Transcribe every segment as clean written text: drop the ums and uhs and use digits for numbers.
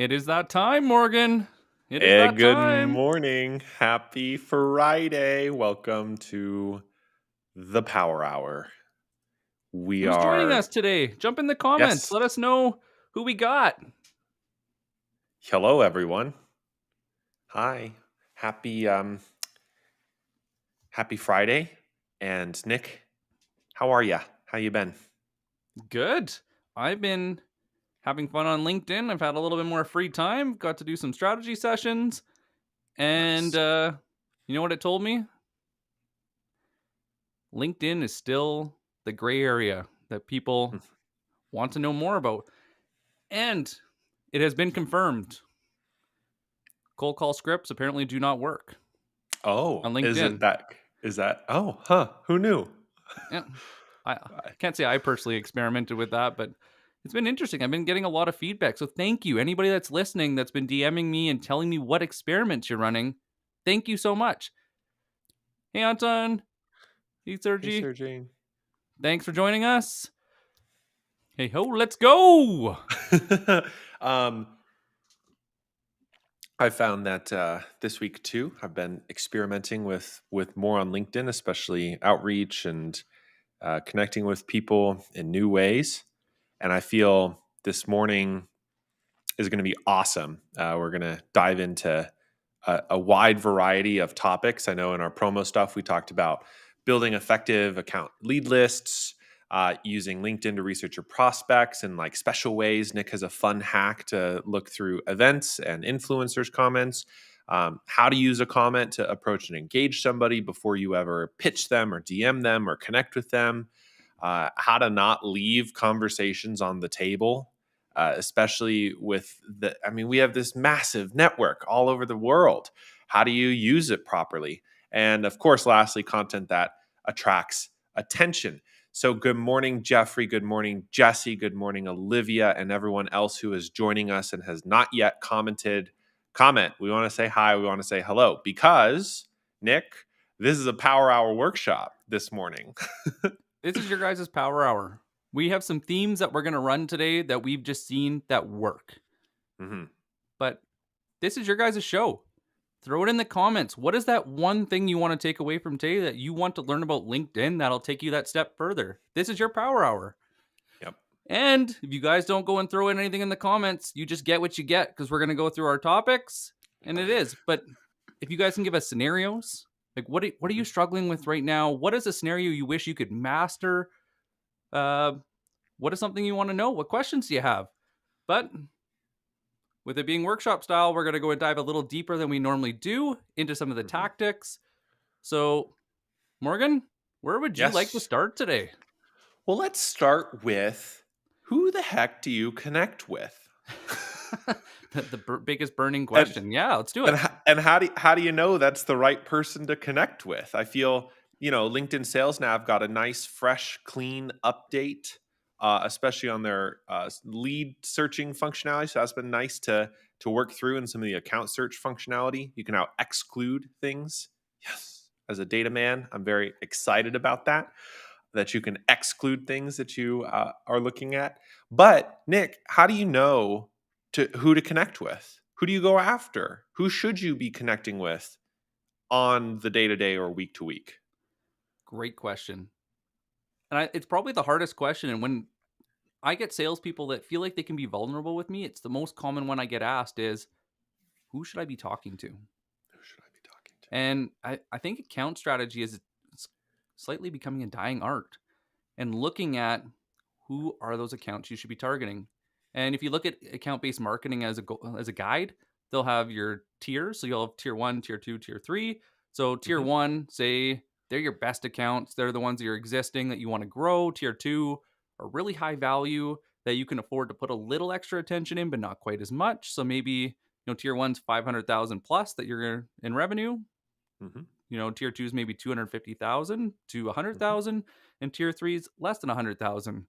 It is that time, Morgan. It is Hey, that good time. morning. Happy Friday. Welcome to the Power Hour. We Who's joining are, us today? Jump in the comments. yes, Let us know who we got. hello everyone. Hi. Happy happy Friday. And Nick, how are ya? How you been? Good. I've been having fun on LinkedIn. I've had a little bit more free time. Got to do some strategy sessions. And Nice. you know what it told me? LinkedIn is still the gray area that people want to know more about. And it has been confirmed. Cold call scripts apparently do not work Oh, on is it LinkedIn. that oh, huh, who knew? Yeah. I I- can't say I personally experimented with that, but it's been interesting. I've been getting a lot of feedback. So thank you. Anybody that's listening that's been DMing me and telling me what experiments you're running, thank you so much. Hey, Anton. Hey, Hey, Sergi. Sergey. Thanks for joining us. Hey, ho, let's go. um I found that this week too, I've been experimenting with more on LinkedIn, especially outreach and connecting with people in new ways. And I feel this morning is going to be awesome. We're going to dive into a wide variety of topics. I know in our promo stuff, we talked about building effective account lead lists, using LinkedIn to research your prospects in like special ways. Nick has a fun hack to look through events and influencers' comments. How to use a comment to approach and engage somebody before you ever pitch them or DM them or connect with them. How to not leave conversations on the table, especially with we have this massive network all over the world. How do you use it properly? And of course, lastly, content that attracts attention. So, good morning, Jeffrey. Good morning, Jesse. Good morning, Olivia, and everyone else who is joining us and has not yet commented. Comment. We want to say hi. We want to say hello because, Nick, this is a Power Hour workshop this morning. This is your guys' power hour. We have some themes that we're going to run today that we've just seen that work. hmm But this is your guys' show. Throw it in the comments. What is that one thing you want to take away from today that you want to learn about LinkedIn that'll take you that step further? This is your power hour. Yep. And if you guys don't go and throw in anything in the comments, you just get what you get because we're going to go through our topics. And it is. But if you guys can give us scenarios, like what are you Mhm. struggling with right now? What is a scenario you wish you could master? Uh, what is something you want to know? What questions do you have? But with it being workshop style, we're going to go and dive a little deeper than we normally do into some of the Mhm. tactics. So, Morgan, where would you like to Yes. start today? Well, let's start with who the heck do you connect with? The biggest burning And question. Yeah, let's do and it. ho- and how do you know that's the right person to connect with? I feel, LinkedIn Sales Nav got a nice, fresh, clean update, especially on their lead searching functionality. So that's been nice to work through in some of the account search functionality. You can now exclude things. Yes, as a data man, I'm very excited about that you can exclude things that you are looking at. But Nick, how do you know who to connect with? Who do you go after? Who should you be connecting with on the day to day or week to week? Great question. It's probably the hardest question. And when I get salespeople that feel like they can be vulnerable with me, it's the most common one I get asked is, who should I be talking to? Who should I be talking to? And I think account strategy is slightly becoming a dying art and looking at who are those accounts you should be targeting. And if you look at account-based marketing as a guide, they'll have your tiers. So you'll have tier 1, tier 2, tier 3. So tier hmm 1, say they're your best accounts. They're the ones that are existing that you want to grow. Tier 2 are really high value that you can afford to put a little extra attention in, but not quite as much. So maybe, tier 1's 500,000 plus that you're in revenue. hmm Tier 2 is maybe 250,000 to hmm 100,000, and tier 3 is less than 100,000.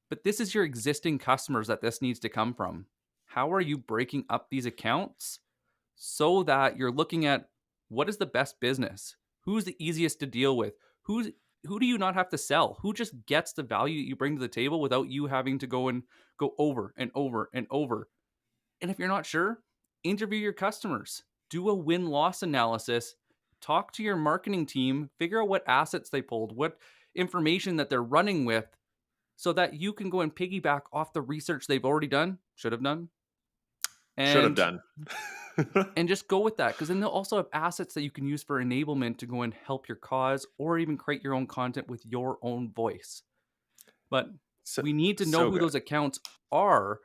But this is your existing customers that this needs to come from. How are you breaking up these accounts so that you're looking at what is the best business? Who's the easiest to deal with? Who do you not have to sell? Who just gets the value that you bring to the table without you having to go over and over and over? And if you're not sure, interview your customers, do a win-loss analysis, talk to your marketing team, figure out what assets they pulled, what information that they're running with, so that you can go and piggyback off the research they've already done, should have done, Should have and done. just go with that, because then they'll also have assets that you can use for enablement to go and help your cause or even create your own content with your own voice. But So, we need to know so who good. those accounts are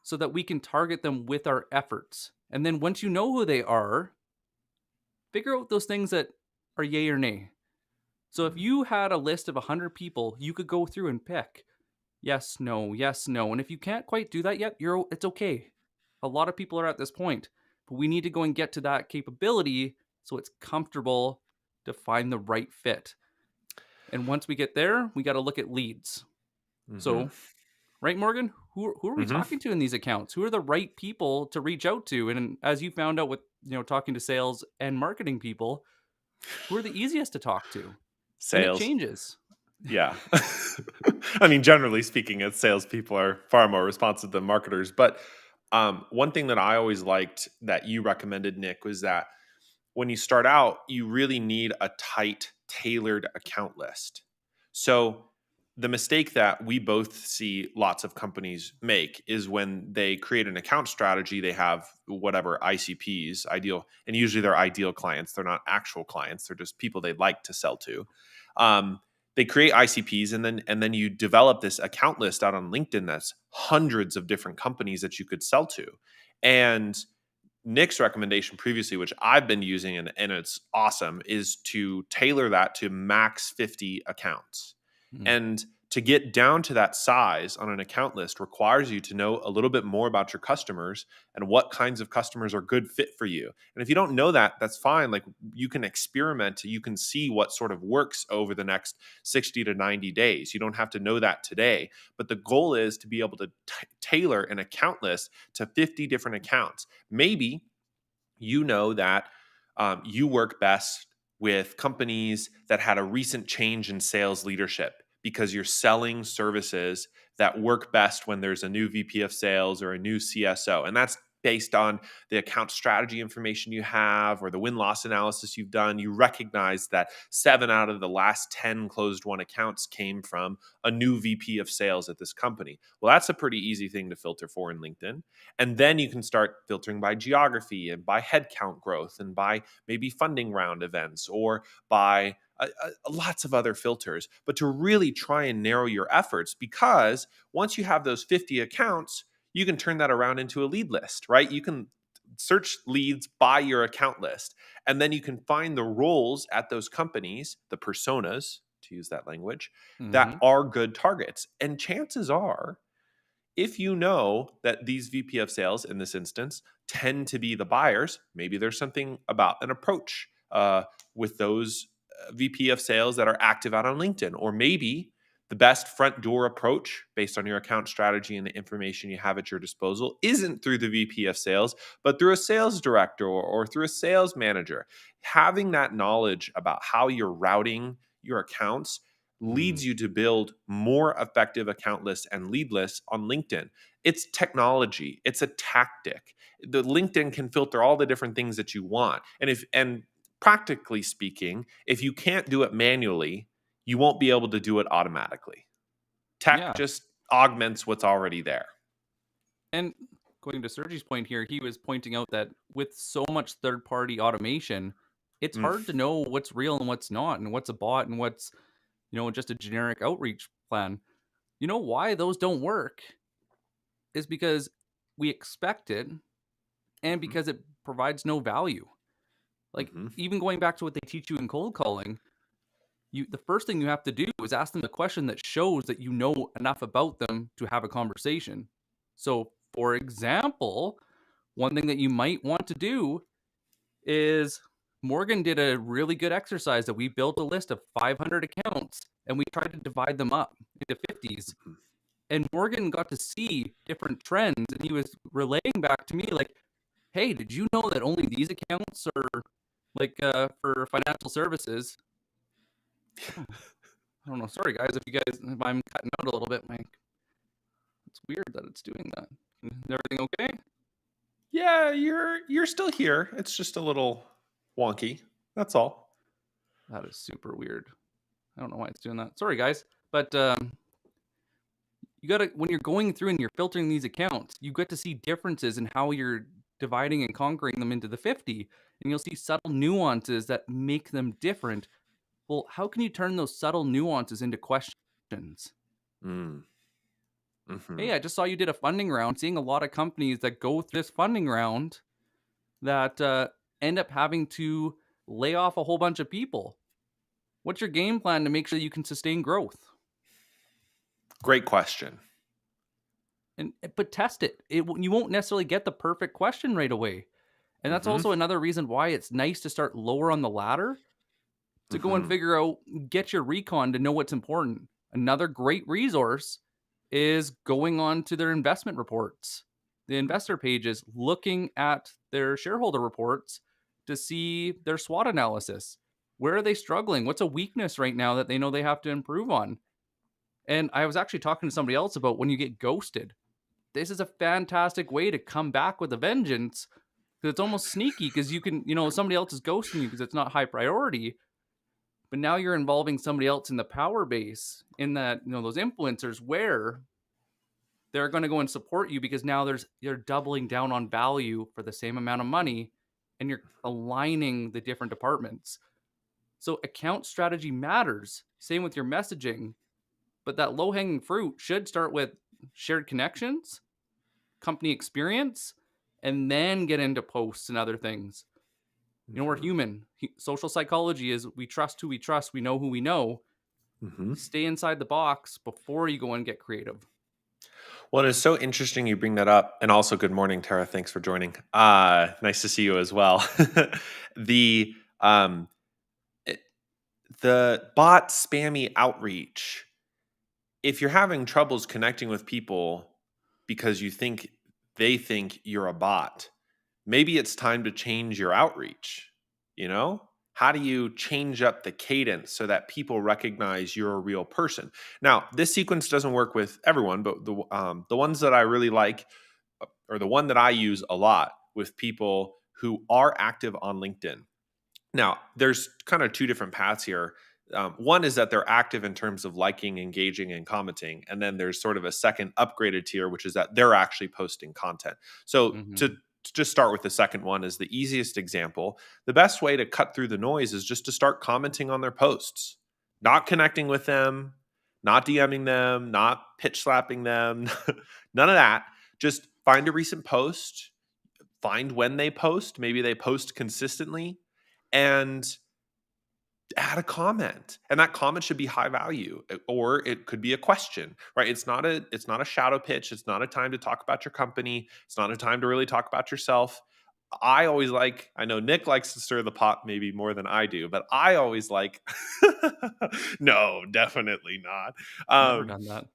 so that we can target them with our efforts. And then once you know who they are, figure out those things that are yay or nay. So if Mm. you had a list of 100 people, you could go through and pick yes, no, yes, no. And if you can't quite do that yet, it's okay. A lot of people are at this point, but we need to go and get to that capability so it's comfortable to find the right fit. And once we get there, we got to look at leads. Mhm. So, right, Morgan, who are we Mhm. talking to in these accounts? Who are the right people to reach out to? And as you found out with talking to sales and marketing people, who are the easiest to talk to? And it Sales. changes. Yeah. I mean, generally speaking, as salespeople are far more responsive than marketers. But one thing that I always liked that you recommended, Nick, was that when you start out, you really need a tight, tailored account list. So the mistake that we both see lots of companies make is when they create an account strategy, they have whatever ICPs, ideal, and usually they're ideal clients. They're not actual clients. They're just people they'd like to sell to. Um, they create ICPs and then you develop this account list out on LinkedIn that's hundreds of different companies that you could sell to. And Nick's recommendation previously, which I've been using and it's awesome, is to tailor that to max 50 accounts. Mm. And to get down to that size on an account list requires you to know a little bit more about your customers and what kinds of customers are good fit for you. And if you don't know that, that's fine. Like you can experiment, you can see what sort of works over the next 60 to 90 days. You don't have to know that today. But the goal is to be able to tailor an account list to 50 different accounts. Maybe you know that you work best with companies that had a recent change in sales leadership because you're selling services that work best when there's a new VP of sales or a new CSO. And that's based on the account strategy information you have or the win loss analysis you've done. You recognize that 7 out of the last 10 closed won accounts came from a new VP of sales at this company. Well, that's a pretty easy thing to filter for in LinkedIn. And then you can start filtering by geography and by headcount growth and by maybe funding round events or by lots of other filters. But to really try and narrow your efforts, because once you have those 50 accounts, you can turn that around into a lead list, right? You can search leads by your account list. And then you can find the roles at those companies, the personas, to use that language, that Mm-hmm. are good targets. And chances are, if you know that these VP of sales in this instance tend to be the buyers, maybe there's something about an approach with those VP of sales that are active out on LinkedIn, or maybe the best front door approach based on your account strategy and the information you have at your disposal isn't through the VP of sales, but through a sales director or through a sales manager. Having that knowledge about how you're routing your accounts Mm. leads you to build more effective account lists and lead lists on LinkedIn. It's technology, it's a tactic. The LinkedIn can filter all the different things that you want. And practically speaking, if you can't do it manually, you won't be able to do it automatically. Tech Yeah. just augments what's already there. And going to Sergi's point here, he was pointing out that with so much third party automation, it's Mm, hard to know what's real and what's not, and what's a bot and what's, just a generic outreach plan. You know why those don't work is because we expect it and mhm, because it provides no value. Like, mhm, even going back to what they teach you in cold calling, the first thing you have to do is ask them a question that shows that you know enough about them to have a conversation. So, for example, one thing that you might want to do is Morgan did a really good exercise that we built a list of 500 accounts and we tried to divide them up into 50s. mhm. And Morgan got to see different trends and he was relaying back to me like, "Hey, did you know that only these accounts are like for financial services?" Oh, I don't know. Sorry guys if I'm cutting out a little bit. It's weird that it's doing that. Is everything okay? Yeah, you're still here. It's just a little wonky. That's all. That is super weird. I don't know why it's doing that. Sorry, guys. But you gotta, when you're going through and you're filtering these accounts, you get to see differences in how you're dividing and conquering them into the 50. And you'll see subtle nuances that make them different. Well, how can you turn those subtle nuances into questions? Mm. Hmm. Hey, I just saw you did a funding round. Seeing a lot of companies that go through this funding round that end up having to lay off a whole bunch of people. What's your game plan to make sure you can sustain growth? Great question. And but test it. You won't necessarily get the perfect question right away. And that's Hmm. also another reason why it's nice to start lower on the ladder to go and Hmm. figure out, get your recon to know what's important. Another great resource is going on to their investment reports, the investor pages, looking at their shareholder reports to see their SWOT analysis. Where are they struggling? What's a weakness right now that they know they have to improve on? And I was actually talking to somebody else about when you get ghosted. This is a fantastic way to come back with a vengeance because it's almost sneaky because you can, somebody else is ghosting you because it's not high priority, but now you're involving somebody else in the power base in that, those influencers where they're going to go and support you because now you're doubling down on value for the same amount of money and you're aligning the different departments. So account strategy matters. Same with your messaging, but that low hanging fruit should start with shared connections, company experience, and then get into posts and other things. We're Hmm. human. Social psychology is we trust who we trust, we know who we know. Hmm. Stay inside the box before you go and get creative. Well, it's so interesting you bring that up. And also, good morning, Tara. Thanks for joining. Nice to see you as well. the um, it- the bot spammy outreach. If you're having troubles connecting with people because they think you're a bot, maybe it's time to change your outreach. You know, how do you change up the cadence so that people recognize you're a real person? Now, this sequence doesn't work with everyone, but the ones that I really like, or the one that I use a lot with people who are active on LinkedIn. Now, there's kind of two different paths here. One is that they're active in terms of liking, engaging, and commenting. And then there's sort of a second upgraded tier, which is that they're actually posting content. So Mm-hmm. to just start with the second one is the easiest example. The best way to cut through the noise is just to start commenting on their posts, not connecting with them, not DMing them, not pitch slapping them, none of that. Just find a recent post, find when they post. Maybe they post consistently, and add a comment, and that comment should be high value, or it could be a question, right? It's not a shadow pitch. It's not a time to talk about your company. It's not a time to really talk about yourself. I know Nick likes to stir the pot maybe more than I do, but I always like no, definitely not. Never um done that.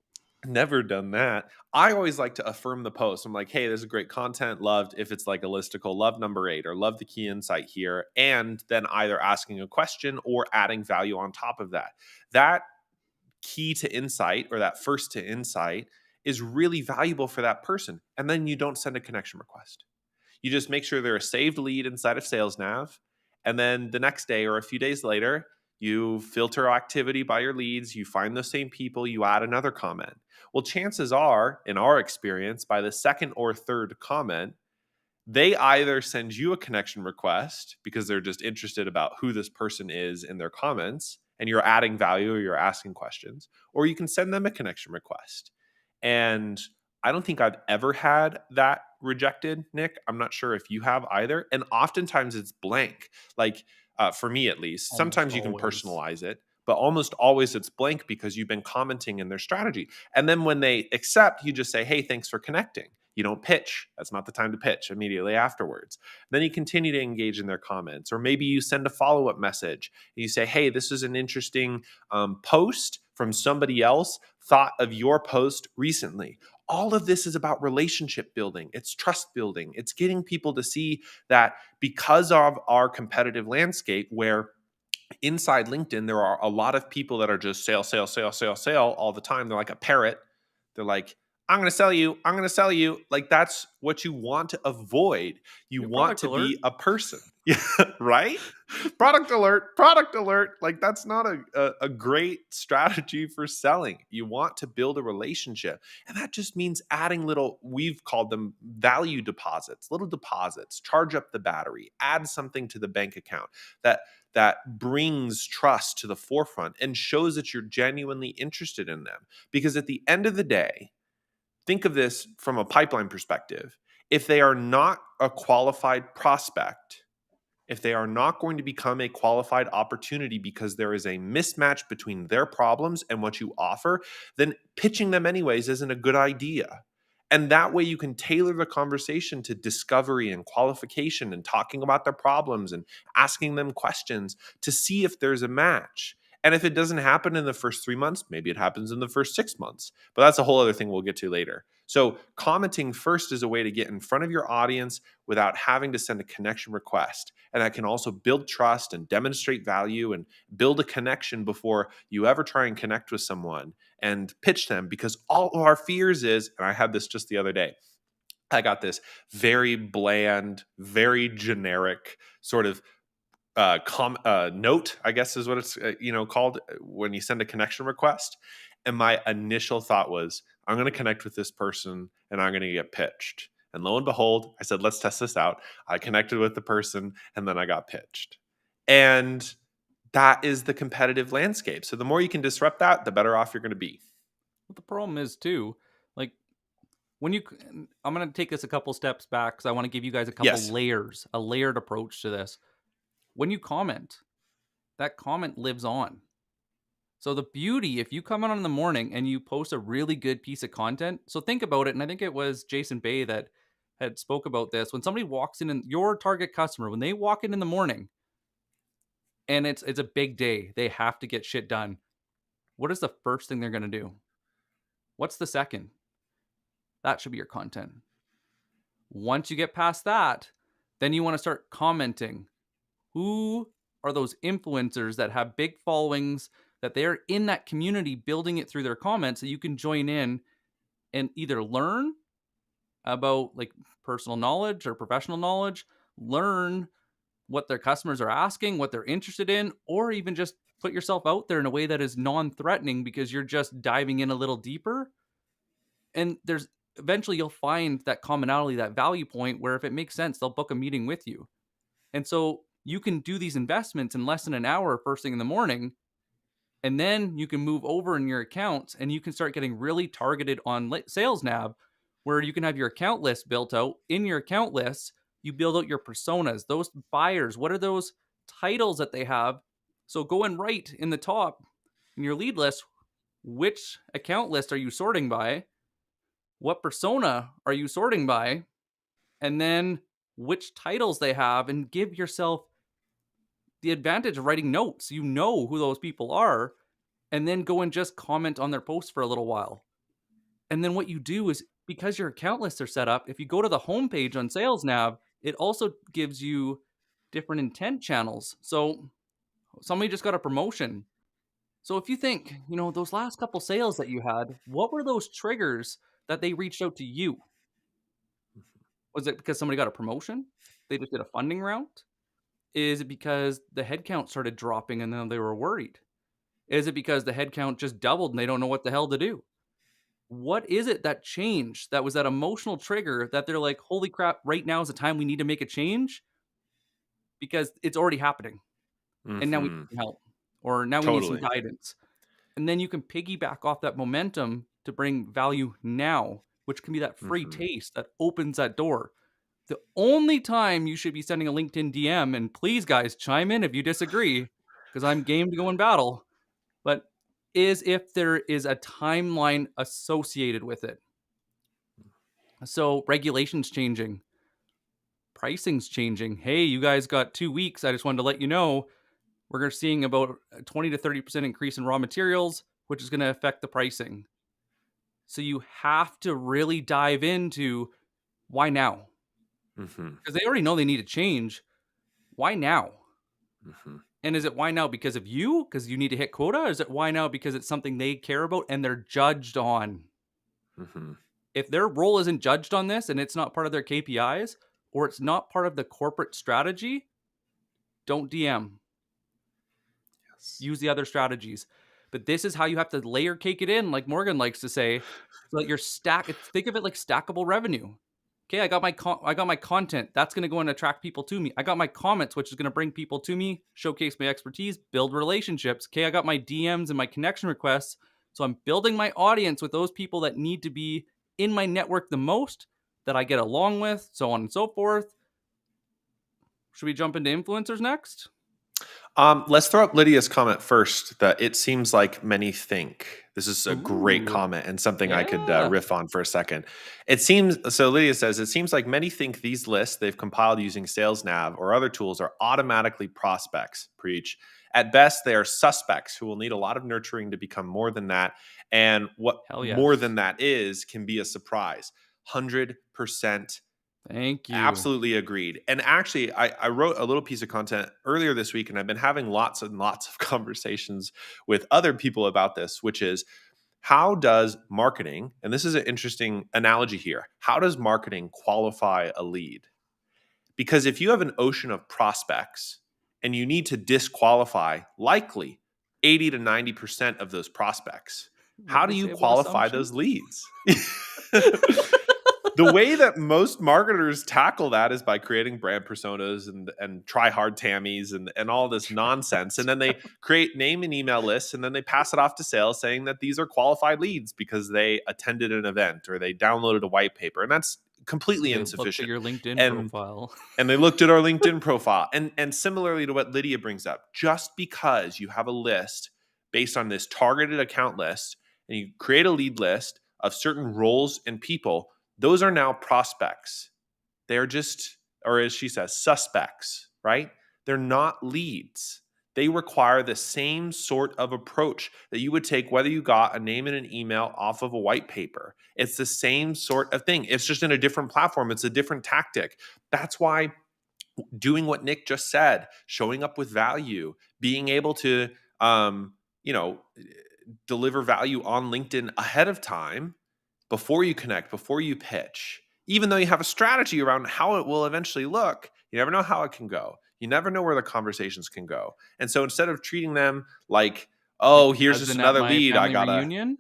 Never done that. I always like to affirm the post. I'm like, hey, this is great content. Loved if it's like a listicle, love number 8, or love the key insight here. And then either asking a question or adding value on top of that. That key to insight, or that first to insight, is really valuable for that person. And then you don't send a connection request. You just make sure they're a saved lead inside of Sales Nav. And then the next day or a few days later, you filter activity by your leads, you find those same people, you add another comment. Well, chances are, in our experience, by the second or third comment, they either send you a connection request because they're just interested about who this person is in their comments and you're adding value or you're asking questions, or you can send them a connection request. And I don't think I've ever had that rejected, Nick. I'm not sure if you have either. And oftentimes it's blank. Like for me at least, Almost sometimes you can always. personalize it, but almost always it's blank because you've been commenting in their strategy. And then when they accept, you just say, hey, thanks for connecting. You don't pitch. That's not the time to pitch immediately afterwards. Then you continue to engage in their comments, or maybe you send a follow up message. You say, hey, this is an interesting post from somebody else, thought of your post recently. All of this is about relationship building. It's trust building. It's getting people to see that because of our competitive landscape, where inside LinkedIn, there are a lot of people that are just sale, sale, sale, sale, sale all the time. They're like a parrot. They're like, I'm going to sell you. I'm going to sell you. Like that's what you want to avoid. You Your want product to alert. be a person. Yeah, right? Product alert, product alert. Like that's not a great strategy for selling. You want to build a relationship. And that just means adding little, we've called them value deposits, little deposits, charge up the battery, add something to the bank account that brings trust to the forefront and shows that you're genuinely interested in them. Because at the end of the day, think of this from a pipeline perspective. If they are not a qualified prospect, if they are not going to become a qualified opportunity because there is a mismatch between their problems and what you offer, then pitching them anyways isn't a good idea. And that way you can tailor the conversation to discovery and qualification and talking about their problems and asking them questions to see if there's a match. And if it doesn't happen in the first 3 months, maybe it happens in the first 6 months. But that's a whole other thing we'll get to later. So, commenting first is a way to get in front of your audience without having to send a connection request. And that can also build trust and demonstrate value and build a connection before you ever try and connect with someone and pitch them. Because all of our fears is, and I had this just the other day, I got this very bland, very generic sort of note, I guess is what it's called when you send a connection request. And my initial thought was, I'm going to connect with this person and I'm going to get pitched. And lo and behold, I said, let's test this out. I connected with the person and then I got pitched. And that is the competitive landscape. So the more you can disrupt that, the better off you're going to be. What the problem is too, like when you, I'm going to take this a couple steps back because I want to give you guys a couple Yes. layers, a layered approach to this. When you comment, that comment lives on. So the beauty, if you come on in the morning and you post a really good piece of content, so think about it, and I think it was Jason Bay that had spoke about this. When somebody walks in, and your target customer, when they walk in the morning, and it's a big day, they have to get shit done. What is the first thing they're going to do? What's the second? That should be your content. Once you get past that, then you want to start commenting. Who are those influencers that have big followings that they're in that community building it through their comments that you can join in and either learn about like personal knowledge or professional knowledge, learn what their customers are asking, what they're interested in, or even just put yourself out there in a way that is non-threatening because you're just diving in a little deeper. And there's eventually you'll find that commonality, that value point where if it makes sense, they'll book a meeting with you. And so you can do these investments in less than an hour first thing in the morning. And then you can move over in your accounts and you can start getting really targeted on sales nav where you can have your account list built out. In your account lists, you build out your personas, those buyers. What are those titles that they have? So go and write in the top in your lead list, which account list are you sorting by? What persona are you sorting by? And then which titles they have, and give yourself the advantage of writing notes. You know who those people are, and then go and just comment on their posts for a little while. And then what you do is because your account lists are set up, if you go to the homepage on Sales Nav, it also gives you different intent channels. So somebody just got a promotion. So if you think, those last couple sales that you had, what were those triggers that they reached out to you? Was it because somebody got a promotion? They just did a funding round? Is it because the headcount started dropping and then they were worried? Is it because the headcount just doubled and they don't know what the hell to do? What is it that changed that was that emotional trigger that they're like, "Holy crap, right now is the time we need to make a change because it's already happening, and now we Hmm. need help, or now we need some Totally. guidance." And then you can piggyback off that momentum to bring value now, which can be that free Hmm. taste that opens that door. The only time you should be sending a LinkedIn DM, and please, guys, chime in if you disagree, because I'm game to go in battle, but is if there is a timeline associated with it. So regulations changing, pricing's changing. Hey, you guys got 2 weeks. I just wanted to let you know we're seeing about a 20 to 30% increase in raw materials, which is going to affect the pricing. So you have to really dive into why now? Hmm. Because they already know they need to change. Why now? Hmm. And is it why now because of you? Because you need to hit quota? Or is it why now because it's something they care about and they're judged on? Hmm. If their role isn't judged on this and it's not part of their KPIs or it's not part of the corporate strategy, don't DM. Yes. Use the other strategies. But this is how you have to layer cake it in, like Morgan likes to say, so that you're think of it like stackable revenue. Okay, I got my content. That's going to go and attract people to me. I got my comments, which is going to bring people to me, showcase my expertise, build relationships. Okay, I got my DMs and my connection requests. So I'm building my audience with those people that need to be in my network the most, that I get along with, so on and so forth. Should we jump into influencers next? Let's throw up Lydia's comment first. That it seems like many think. This is a great Ooh, comment and something I could yeah. riff on for a second. It seems so. Lydia says it seems like many think these lists they've compiled using Sales Nav or other tools are automatically prospects. Preach. At best, they are suspects who will need a lot of nurturing to become more than that. And what Hell more yes. than that is can be a surprise. 100% Thank you. absolutely agreed. And actually, I wrote a little piece of content earlier this week, and I've been having lots and lots of conversations with other people about this, which is how does marketing, and this is an interesting analogy here, how does marketing qualify a lead? Because if you have an ocean of prospects and you need to disqualify likely 80 to 90% of those prospects, What how did do they you say about qualify assumption? those leads? The way that most marketers tackle that is by creating brand personas and try hard Tammies and all this nonsense. And then they create name and email lists and then they pass it off to sales saying that these are qualified leads because they attended an event or they downloaded a white paper. And that's completely They looked at insufficient. your LinkedIn And profile. and they looked at our LinkedIn profile. And similarly to what Lydia brings up, just because you have a list based on this targeted account list and you create a lead list of certain roles and people, those are now prospects. They're just, or as she says, suspects, right? They're not leads. They require the same sort of approach that you would take whether you got a name and an email off of a white paper. It's the same sort of thing. It's just in a different platform. It's a different tactic. That's why doing what Nick just said, showing up with value, being able to, um, you know, deliver value on LinkedIn ahead of time before you connect, before you pitch, even though you have a strategy around how it will eventually look, you never know how it can go. You never know where the conversations can go. And so instead of treating them like, Like oh, the here's just cousin at another my lead, I family gotta, reunion?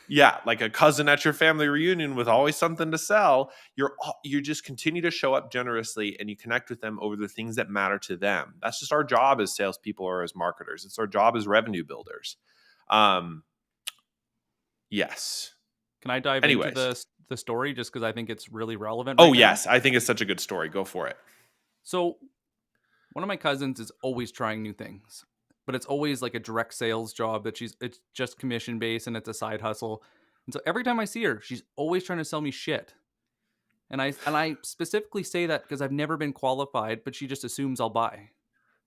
yeah, like a cousin at your family reunion with always something to sell, you just continue to show up generously and you connect with them over the things that matter to them. That's just our job as salespeople or as marketers. It's our job as revenue builders. Um, yes. Can I dive into Anyways, the story just because I think it's really relevant oh right now? yes, I think it's such a good story. Go for it. So one of my cousins is always trying new things, but it's always like a direct sales job that it's just commission based and it's a side hustle. And so every time I see her, she's always trying to sell me shit. And I specifically say that because I've never been qualified, but she just assumes I'll buy.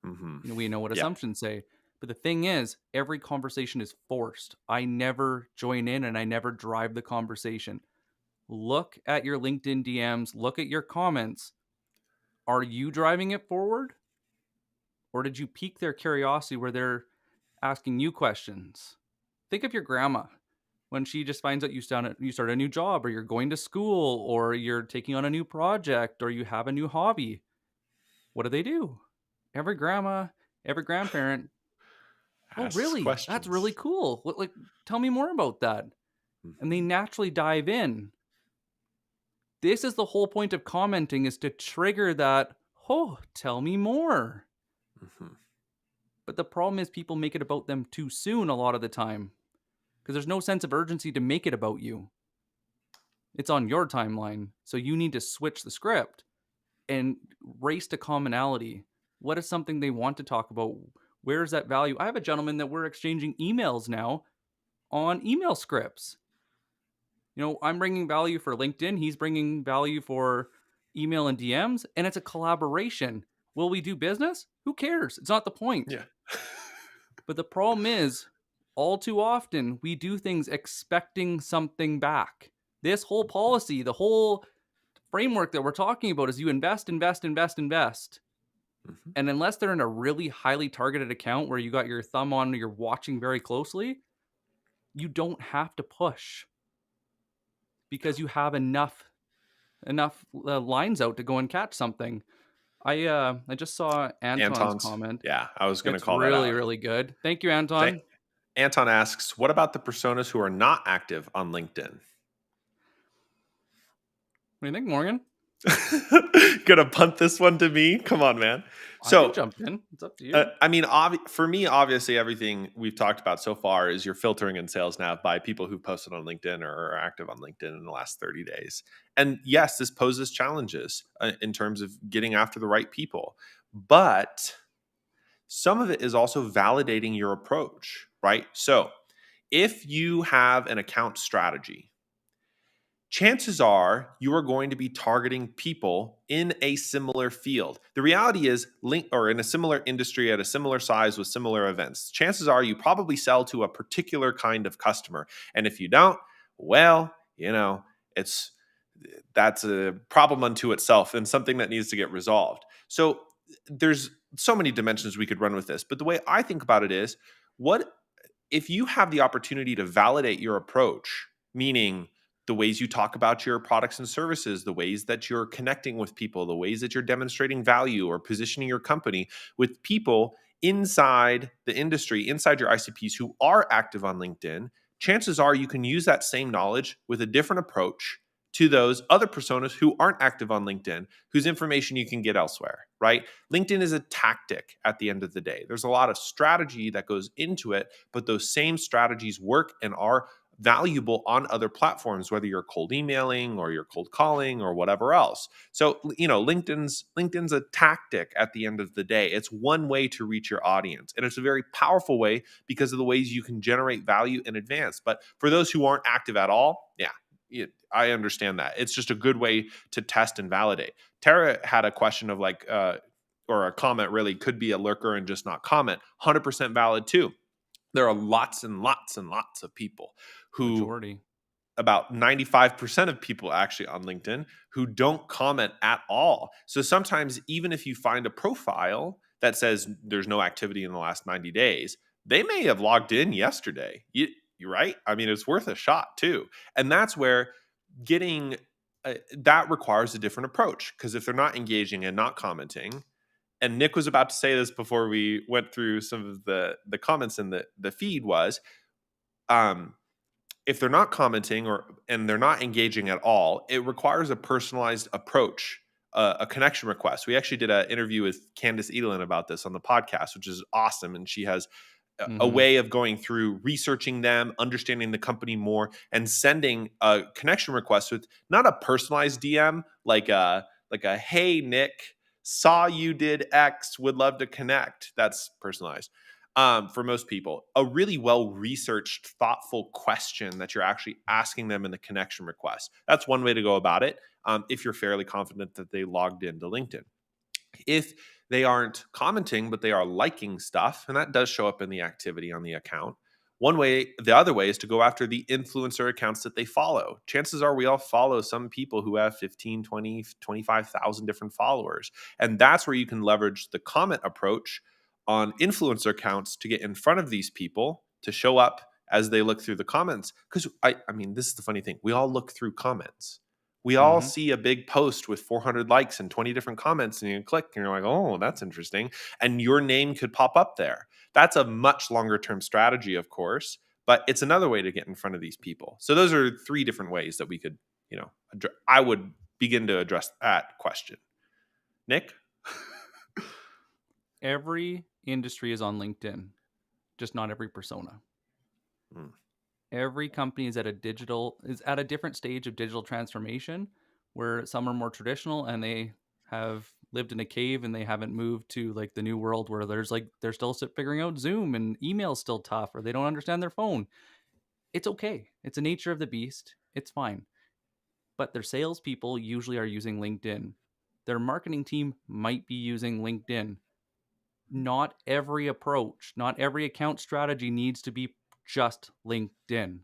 Hmm. We know what Yeah. assumptions say. But the thing is, every conversation is forced. I never join in and I never drive the conversation. Look at your LinkedIn DMs, look at your comments. Are you driving it forward? Or did you pique their curiosity where they're asking you questions? Think of your grandma when she just finds out you start a new job, or you're going to school, or you're taking on a new project, or you have a new hobby. What do? Every grandma, every grandparent. Oh, Asks really? That's really questions. cool. Like, tell me more about that. And they Hmm. naturally dive in. This is the whole point of commenting, is to trigger that, oh, tell me more. Hmm. But the problem is people make it about them too soon a lot of the time because there's no sense of urgency to make it about you. It's on your timeline. So you need to switch the script and race to commonality. What is something they want to talk about? Where's that value? I have a gentleman that we're exchanging emails now on email scripts. I'm bringing value for LinkedIn. He's bringing value for email and DMs, and it's a collaboration. Will we do business? Who cares? It's not the point. Yeah. But the problem is, all too often, we do things expecting something back. This whole policy, the whole framework that we're talking about is you invest, invest, invest, invest. Hmm. And unless they're in a really highly targeted account where you got your thumb on, you're watching very closely, you don't have to push. because you have enough lines out to go and catch something. I just saw Anton's Anton's. comment. Yeah, I was going to It's call that really, out. really good. Thank you, Th- Anton. Anton asks, what about the personas who are not active on LinkedIn? What do you think, Morgan? Gonna punt this one to me? Come on, man. I can So, jump in. It's up to you. I mean, for me, obviously, everything we've talked about so far is you're filtering in sales now by people who posted on LinkedIn or are active on LinkedIn in the last 30 days. And yes, this poses challenges in terms of getting after the right people. But some of it is also validating your approach, right? So, if you have an account strategy, chances are you are going to be targeting people in a similar field. The reality is, or in a similar industry at a similar size with similar events. Chances are you probably sell to a particular kind of customer. And if you don't, well, it's that's a problem unto itself and something that needs to get resolved. So there's so many dimensions we could run with this, but the way I think about it is, what if you have the opportunity to validate your approach, meaning the ways you talk about your products and services, the ways that you're connecting with people, the ways that you're demonstrating value or positioning your company with people inside the industry, inside your ICPs who are active on LinkedIn, chances are you can use that same knowledge with a different approach to those other personas who aren't active on LinkedIn, whose information you can get elsewhere, right? LinkedIn is a tactic at the end of the day. There's a lot of strategy that goes into it, but those same strategies work and are valuable on other platforms, whether you're cold emailing or you're cold calling or whatever else. So, LinkedIn's a tactic at the end of the day. It's one way to reach your audience, and it's a very powerful way because of the ways you can generate value in advance. But for those who aren't active at all, I understand that. It's just a good way to test and validate. Tara had a question of like, or a comment really could be a lurker and just not comment. 100% valid too. There are lots and lots and lots of people who, Majority. about 95% of people actually on LinkedIn, who don't comment at all. So sometimes, even if you find a profile that says there's no activity in the last 90 days, they may have logged in yesterday. You're right. I mean, it's worth a shot too. And that's where getting that requires a different approach, because if they're not engaging and not commenting, and Nick was about to say this before we went through some of the comments in the feed, was um if they're not commenting and they're not engaging at all, it requires a personalized approach, a connection request. We actually did an interview with Candace Edelin about this on the podcast, which is awesome, and she has a Mm-hmm. way of going through researching them, understanding the company more, and sending a connection request with not a personalized DM like a hey Nick, saw you did X, would love to connect. That's personalized. For most people, a really well researched, thoughtful question that you're actually asking them in the connection request. That's one way to go about it. If you're fairly confident that they logged into LinkedIn. If they aren't commenting, but they are liking stuff, and that does show up in the activity on the account. The other way is to go after the influencer accounts that they follow. Chances are we all follow some people who have 15, 20, 25,000 different followers. And that's where you can leverage the comment approach on influencer accounts to get in front of these people, to show up as they look through the comments. Because I mean, this is the funny thing. We all look through comments. We all Mm-hmm. see a big post with 400 likes and 20 different comments, and you click and you're like, oh, that's interesting. And your name could pop up there. That's a much longer term strategy, of course, but it's another way to get in front of these people. So those are three different ways that we could, I would begin to address that question. Nick? Every industry is on LinkedIn, just not every persona. Mm. Every company is at a different stage of digital transformation, where some are more traditional and they have lived in a cave and they haven't moved to like the new world where they're still figuring out Zoom and email's still tough, or they don't understand their phone. It's okay. It's a nature of the beast. It's fine. But their salespeople usually are using LinkedIn. Their marketing team might be using LinkedIn. Not every approach, not every account strategy needs to be just LinkedIn.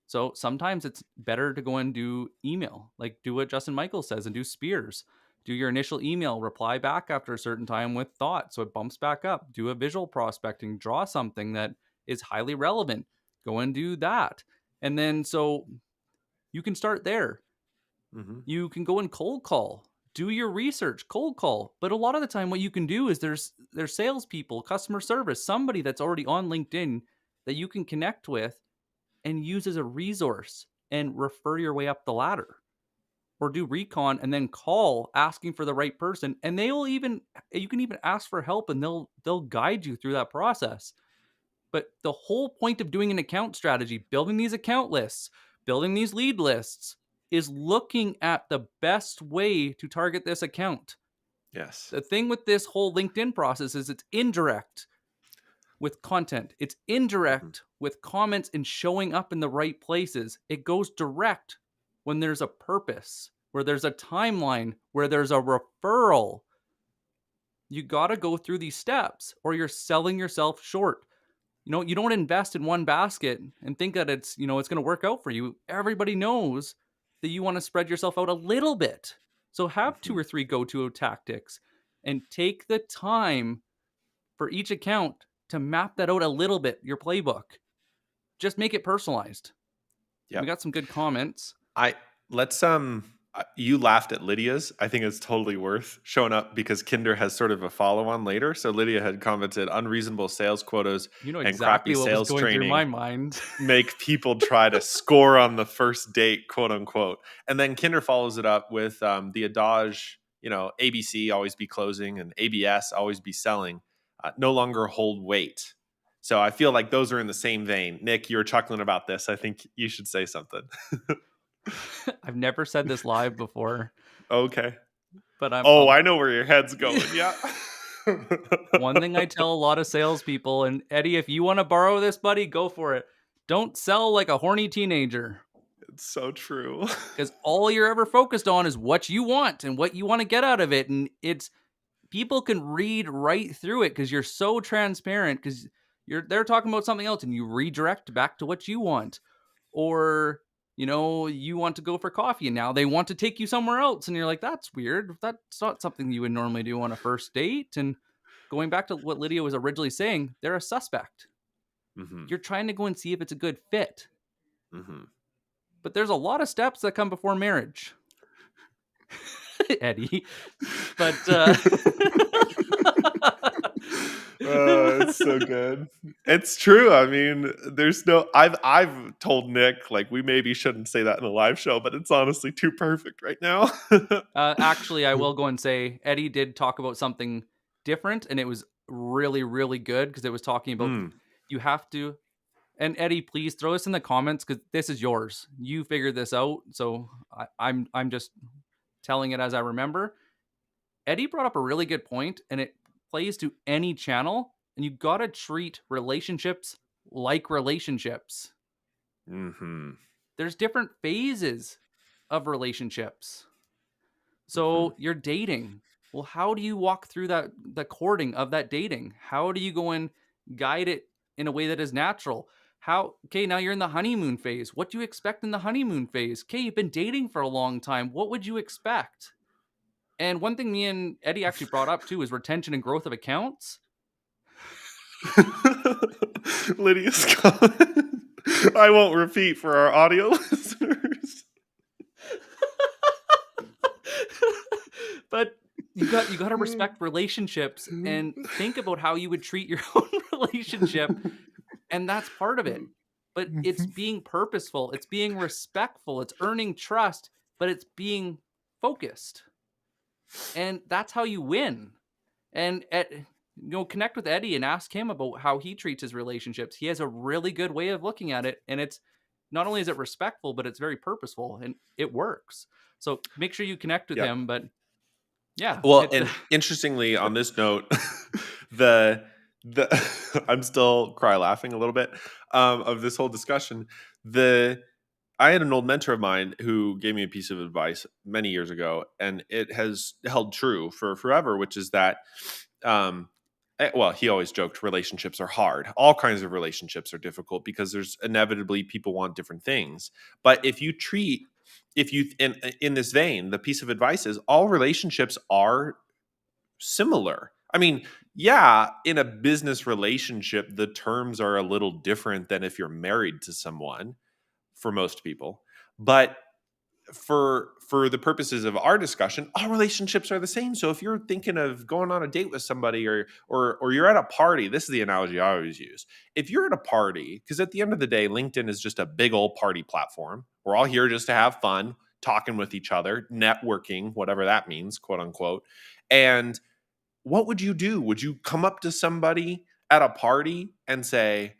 So sometimes it's better to go and do email, like do what Justin Michael says and do spears. Do your initial email, reply back after a certain time with thought so it bumps back up. Do a visual prospecting, draw something that is highly relevant. Go and do that. And then so You can start there. Hmm. You can go and cold call, do your research, cold call. But a lot of the time, what you can do is there's salespeople, customer service, somebody that's already on LinkedIn that you can connect with and use as a resource and refer your way up the ladder. Or do recon and then call asking for the right person, and they'll even you can even ask for help and they'll guide you through that process. But the whole point of doing an account strategy, building these account lists, building these lead lists, is looking at the best way to target this account. Yes. The thing with this whole LinkedIn process is it's indirect with content, it's Hmm. indirect with comments and showing up in the right places. It goes direct when there's a purpose, where there's a timeline, where there's a referral. You got to go through these steps or you're selling yourself short. You don't invest in one basket and think that it's going to work out for you. Everybody knows that you want to spread yourself out a little bit. So have two Hmm. or three go-to tactics and take the time for each account to map that out a little bit, your playbook. Just make it personalized. We Yep. got some good comments. I let's you laughed at Lydia's. I think it's totally worth showing up because Kinder has sort of a follow on later. So Lydia had commented unreasonable sales quotas You know and crappy exactly what was sales going through my training mind. make people try to score on the first date, quote unquote. And then Kinder follows it up with the adage, ABC always be closing and ABS always be selling, no longer hold weight. So I feel like those are in the same vein. Nick, you were chuckling about this. I think you should say something. I've never said this live before, Okay. but I'm Oh, I know where your head's going. Yeah. one thing I tell a lot of salespeople, and Eddie, if you want to borrow this, buddy, go for it. Don't sell like a horny teenager, It's so true. because all you're ever focused on is what you want and what you want to get out of it. And it's people can read right through it because you're so transparent, because they're talking about something else and you redirect back to what you want. Or you want to go for coffee and now they want to take you somewhere else and you're like, that's weird, that's not something you would normally do on a first date. And going back to what Lydia was originally saying, they're a suspect. Hmm. You're trying to go and see if it's a good fit, Hmm. but there's a lot of steps that come before marriage. Eddie. But It's so good. It's true. I mean, there's no. I've told Nick like we maybe shouldn't say that in a live show, but it's honestly too perfect right now. actually, I will go and say Eddie did talk about something different, and it was really, really good because it was talking about Mm, you have to. And Eddie, please throw this in the comments because this is yours. You figured this out, so I'm just telling it as I remember. Eddie brought up a really good point, and it plays to any channel. And you gotta treat relationships like relationships. hmm. There's different phases of relationships. Hmm. So you're dating. Well, how do you walk through the courting of that dating? How do you go and guide it in a way that is natural? Okay, now you're in the honeymoon phase. What do you expect in the honeymoon phase? Okay, you've been dating for a long time. What would you expect? And one thing me and Eddie actually brought up too is retention and growth of accounts. Lydia's comment. I won't repeat for our audio listeners. But you got to respect relationships and think about how you would treat your own relationship, and that's part of it. But it's being purposeful, it's being respectful, it's earning trust, but it's being focused. And that's how you win. And connect with Eddie and ask him about how he treats his relationships. He has a really good way of looking at it, and it's not only is it respectful, but it's very purposeful and it works. So make sure you connect with Yep. him. But yeah, Well, it's and interestingly, on this note, the the I'm still cry laughing a little bit of this whole discussion. The I had an old mentor of mine who gave me a piece of advice many years ago, and it has held true for forever, which is that, well, he always joked relationships are hard. All kinds of relationships are difficult because there's inevitably people want different things. But if you, in this vein, the piece of advice is all relationships are similar. I mean, yeah, in a business relationship, the terms are a little different than if you're married to someone for most people. But for the purposes of our discussion, all relationships are the same. So if you're thinking of going on a date with somebody, or you're at a party, this is the analogy I always use. If you're at a party, because at the end of the day, LinkedIn is just a big old party platform. We're all here just to have fun, talking with each other, networking, whatever that means, quote unquote. And what would you do? Would you come up to somebody at a party and say,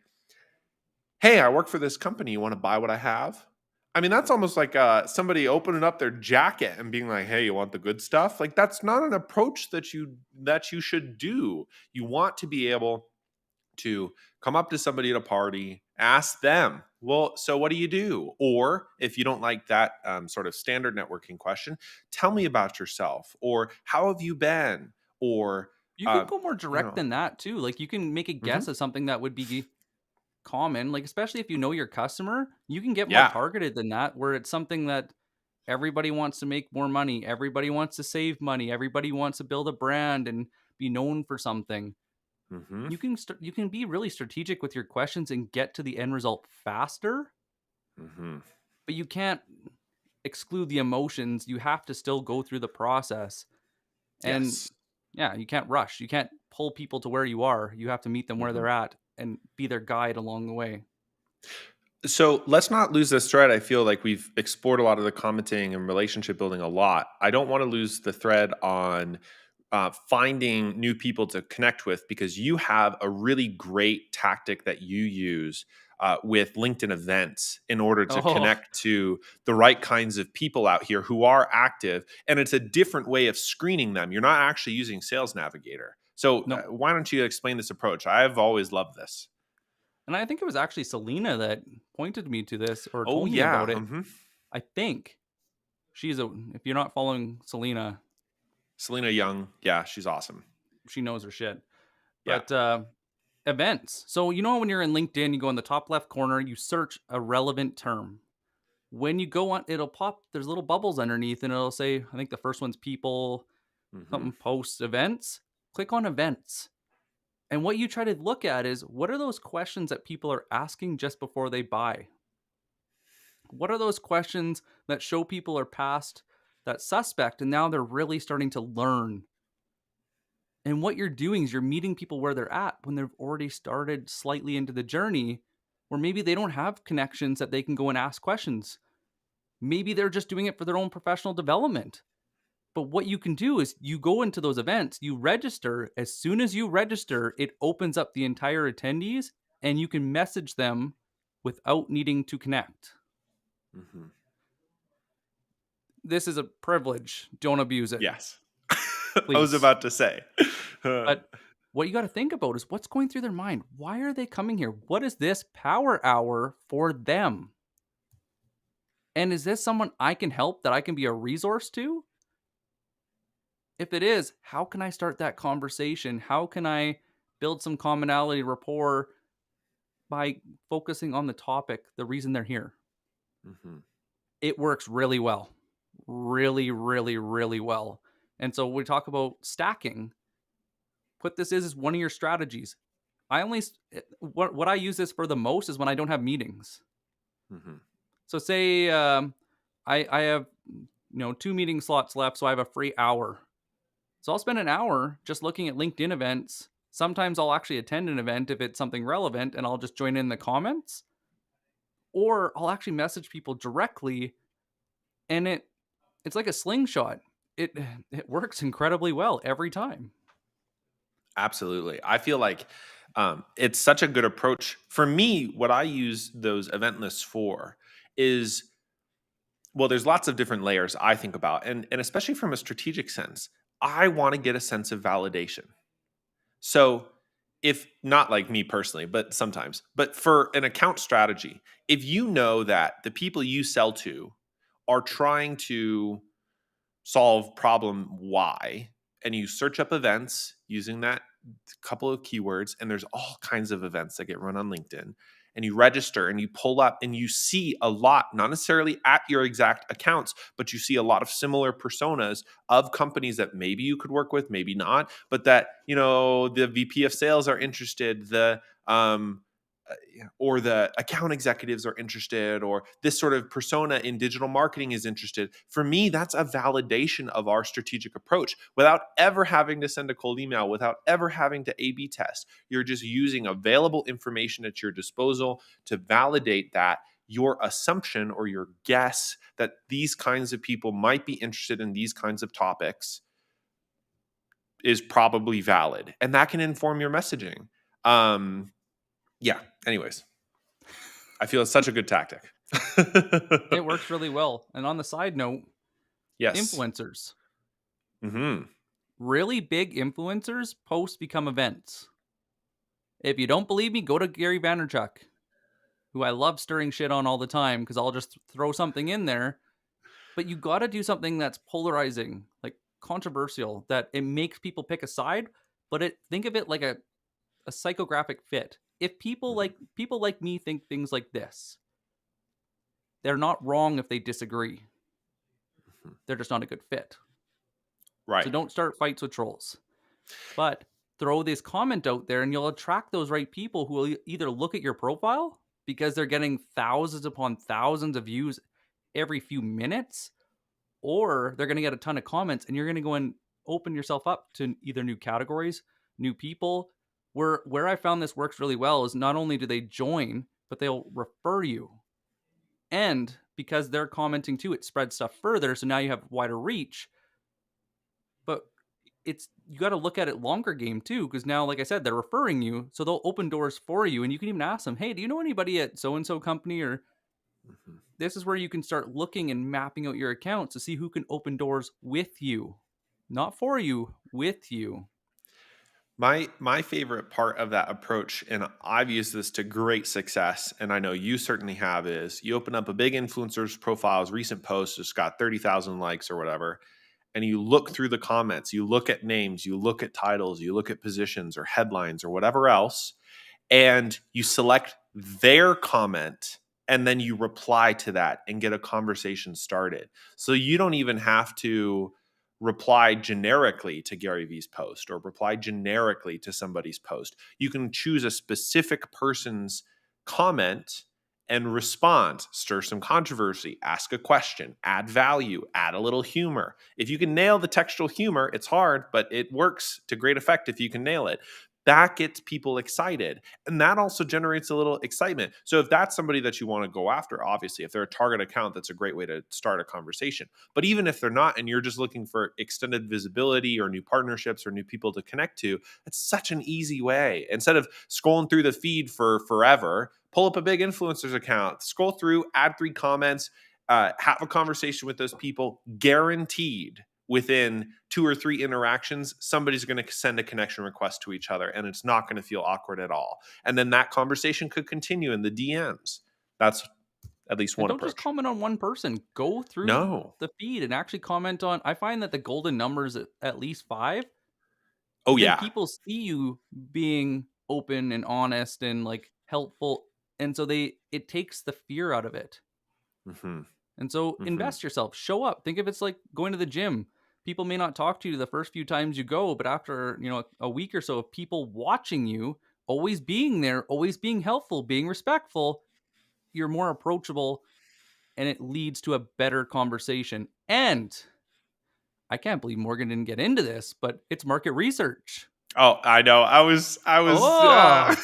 "Hey, I work for this company. You want to buy what I have?" I mean, that's almost like somebody opening up their jacket and being like, "Hey, you want the good stuff?" Like, that's not an approach that you should do. You want to be able to come up to somebody at a party, ask them, "Well, so what do you do?" Or if you don't like that sort of standard networking question, "Tell me about yourself," or "How have you been?" Or You can uh, go more you direct know, than that too. Like you can make a mhm. guess of something that would be common, like especially if you know your customer, you can get more Yeah. targeted than that where it's something that everybody wants to make more money, everybody wants to save money, everybody wants to build a brand and be known for something. Hmm. You can be really strategic with your questions and get to the end result faster, Hmm. but you can't exclude the emotions. You have to still go through the process. And Yes. yeah, you can't rush. You can't pull people to where you are. You have to meet them where Hmm. they're at and be their guide along the way. So let's not lose this thread. I feel like we've explored a lot of the commenting and relationship building a lot. I don't want to lose the thread on finding new people to connect with, because you have a really great tactic that you use with LinkedIn events in order to Oh, connect to the right kinds of people out here who are active. And it's a different way of screening them. You're not actually using Sales Navigator. So no. why don't you explain this approach? I've always loved this. And I think it was actually Selena that pointed me to this or Oh, told me yeah. about it. Hmm. I think she's a, if you're not following Selena, Selena Young, yeah, she's awesome. she knows her shit. Yeah. But events. So, you know, when you're in LinkedIn, you go in the top left corner, you search a relevant term. When you go on, it'll pop, there's little bubbles underneath, and it'll say, I think the first one's people, Hmm. something posts events. Click on events. And what you try to look at is what are those questions that people are asking just before they buy? What are those questions that show people are past that suspect and now they're really starting to learn? And what you're doing is you're meeting people where they're at when they've already started slightly into the journey, where maybe they don't have connections that they can go and ask questions. Maybe they're just doing it for their own professional development. But what you can do is you go into those events, you register. As soon as you register, it opens up the entire attendees and you can message them without needing to connect. Hmm. This is a privilege. Don't abuse it, Yes. I was please. about to say. But what you got to think about is what's going through their mind. Why are they coming here? What is this power hour for them? And is this someone I can help that I can be a resource to? If it is, how can I start that conversation? How can I build some commonality rapport by focusing on the topic, the reason they're here? Hmm. It works really well. Really, really, really well. And so we talk about stacking. What this is one of your strategies. I only what I use this for the most is when I don't have meetings. Hmm. So say I have two meeting slots left, so I have a free hour. So I'll spend an hour just looking at LinkedIn events. Sometimes I'll actually attend an event if it's something relevant, and I'll just join in the comments, or I'll actually message people directly, and it's like a slingshot. It it works incredibly well every time. Absolutely. I feel like it's such a good approach. For me, what I use those event lists for is, well, there's lots of different layers I think about. And especially from a strategic sense, I want to get a sense of validation. So, if not like me personally, but sometimes, but for an account strategy, if you know that the people you sell to are trying to solve problem Y, and you search up events using that couple of keywords, and there's all kinds of events that get run on LinkedIn, and you register and you pull up and you see a lot, not necessarily at your exact accounts, but you see a lot of similar personas of companies that maybe you could work with, maybe not, but that, the VP of sales are interested, the or the account executives are interested, or this sort of persona in digital marketing is interested. For me, that's a validation of our strategic approach without ever having to send a cold email, without ever having to A B test. You're just using available information at your disposal to validate that your assumption or your guess that these kinds of people might be interested in these kinds of topics is probably valid. And that can inform your messaging. Yeah. Anyways, I feel it's such a good tactic. It works really well. And on the side note, Yes. influencers. Hmm. Really big influencers posts become events. If you don't believe me, go to Gary Vaynerchuk, who I love stirring shit on all the time because I'll just throw something in there. But you got to do something that's polarizing, like controversial, that it makes people pick a side. But think of it like a psychographic fit. If people like me think things like this, they're not wrong if they disagree. They're just not a good fit. So Right. don't start fights with trolls. But throw this comment out there and you'll attract those right people who will either look at your profile because they're getting thousands upon thousands of views every few minutes, or they're going to get a ton of comments and you're going to go and open yourself up to either new categories, new people. Where I found this works really well is not only do they join, but they'll refer you. And because they're commenting too, it spreads stuff further. So now you have wider reach. But you got to look at it longer game too, because now, like I said, they're referring you, so they'll open doors for you, and you can even ask them, "Hey, do you know anybody at so and so company?" Or Mhm. this is where you can start looking and mapping out your accounts to see who can open doors with you, not for you, with you. My favorite part of that approach, and I've used this to great success, and I know you certainly have, is you open up a big influencer's profile's recent post, it's got 30,000 likes or whatever, and you look through the comments, you look at names, you look at titles, you look at positions or headlines or whatever else, and you select their comment and then you reply to that and get a conversation started. So you don't even have to reply generically to Gary Vee's post or reply generically to somebody's post. You can choose a specific person's comment and respond, stir some controversy, ask a question, add value, add a little humor. If you can nail the textual humor, it's hard, but it works to great effect if you can nail it. That gets people excited. And that also generates a little excitement. So if that's somebody that you want to go after, obviously, if they're a target account, that's a great way to start a conversation. But even if they're not, and you're just looking for extended visibility or new partnerships or new people to connect to, it's such an easy way. Instead of scrolling through the feed for forever, pull up a big influencer's account, scroll through, add 3 comments, have a conversation with those people. Guaranteed within 2 or 3 interactions, somebody's going to send a connection request to each other and it's not going to feel awkward at all. And then that conversation could continue in the DMs. That's at least And one don't just approach. comment on one person. Go through No. the feed and actually comment on. I find that the golden numbers at least 5, Oh, because then yeah. people see you being open and honest and like helpful, and so it takes the fear out of it. Hmm. And so Hmm. invest yourself, show up. Think of it's like going to the gym. People may not talk to you the first few times you go, but after, a week or so of people watching you, always being there, always being helpful, being respectful, you're more approachable and it leads to a better conversation. And I can't believe Morgan didn't get into this, but it's market research. Oh, I know. Oh,